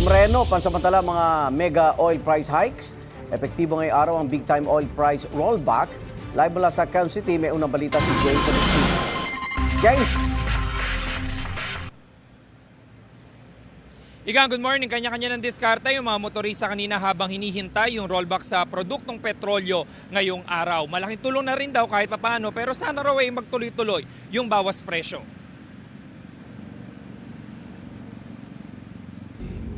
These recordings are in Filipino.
Umreno, pansamantala mga mega oil price hikes. Epektibo ngayong araw ang big time oil price rollback. Live mula sa Quezon City, may unang balita si James Agustin. James! Igang, good morning. Kanya-kanya ng diskarte yung mga motorista kanina habang hinihintay yung rollback sa produktong petrolyo ngayong araw. Malaking tulong na rin daw kahit papaano pero sana raw ay magtuloy-tuloy yung bawas presyo.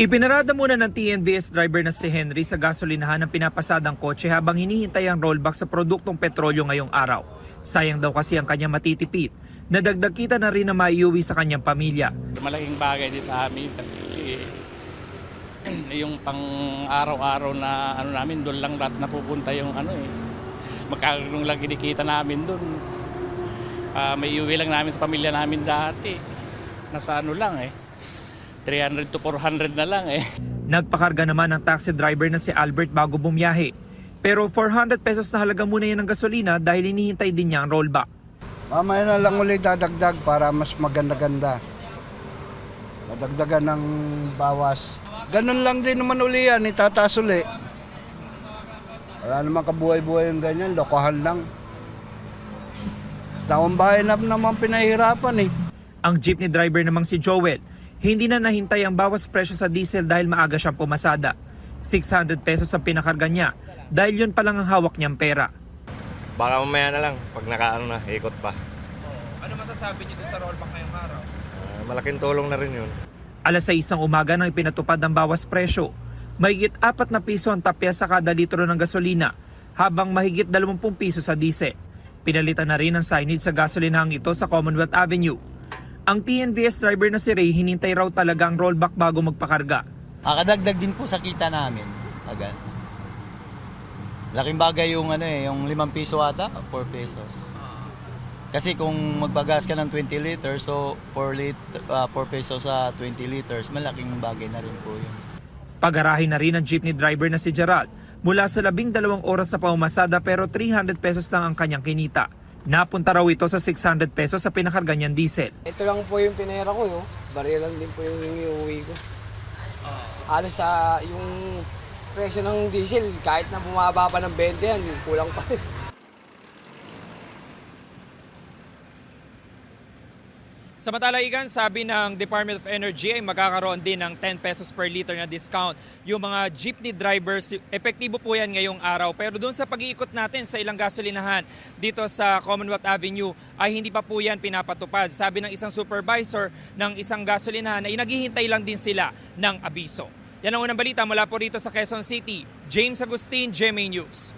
Ipinarada muna ng TNVS driver na si Henry sa gasolinahan ng pinapasadang kotse habang hinihintay ang rollback sa produktong petrolyo ngayong araw. Sayang daw kasi ang kanyang matitipid. Nadagdag kita na rin na maiuwi sa kanyang pamilya. Malaking bagay din sa amin kasi yung pang araw-araw na namin doon lang lahat napupunta yung magkakaroon lang kinikita namin doon. May iuwi lang namin sa pamilya namin dati. Nasa lang 300 to 400 na lang Nagpakarga naman ang taxi driver na si Albert bago bumiyahe. Pero 400 pesos na halaga muna yan ng gasolina dahil hinihintay din niya ang rollback. Mamaya na lang ulit dadagdag para mas maganda-ganda. Dadagdagan ng bawas. Ganun lang din naman uli yan, itataas uli. Wala naman kabuhay-buhay yung ganyan, lokohan lang. Taong bahay na naman pinahirapan Ang jeepney driver namang si Joel, hindi na nahintay ang bawas presyo sa diesel dahil maaga siyang pumasada. 600 pesos ang pinakarga niya dahil yun pa lang ang hawak niyang pera. Baka mamaya na lang pag ikot pa. Ano masasabi niyo sa rollback ngayong araw? Malaking tulong na rin yun. Alas 6 ng umaga nang ipinatupad ang bawas presyo. Mahigit 4 na piso ang tapya sa kada litro ng gasolina habang mahigit 20 piso sa diesel. Pinalitan na rin ang signage sa gasolinahang ito sa Commonwealth Avenue. Ang TNVS driver na si Ray hinintay raw talaga ang rollback bago magpakarga. Kadagdag din po sa kita namin agad. Laking bagay yung yung 5 piso ata, 4 pesos. Kasi kung magbagas ka ng 20 liters, so 4 pesos sa 20 liters, malaking bagay na rin po yun. Pag-arahin na rin ang jeepney driver na si Gerald mula sa 12 oras sa pamamasada pero 300 pesos lang ang kanyang kinita. Napunta raw ito sa 600 pesos sa pinakarga niyang diesel. Ito lang po yung pinera ko, no? Baril lang din po yung iuwi ko. Halos sa yung presyo ng diesel, kahit na bumaba pa ng 20 yan, kulang pa rin. Samantala, Igan, sabi ng Department of Energy ay magkakaroon din ng 10 pesos per liter na discount. Yung mga jeepney drivers, epektibo po yan ngayong araw. Pero doon sa pag-iikot natin sa ilang gasolinahan dito sa Commonwealth Avenue ay hindi pa po yan pinapatupad. Sabi ng isang supervisor ng isang gasolinahan ay naghihintay lang din sila ng abiso. Yan ang unang balita mula po rito sa Quezon City. James Agustin, GMA News.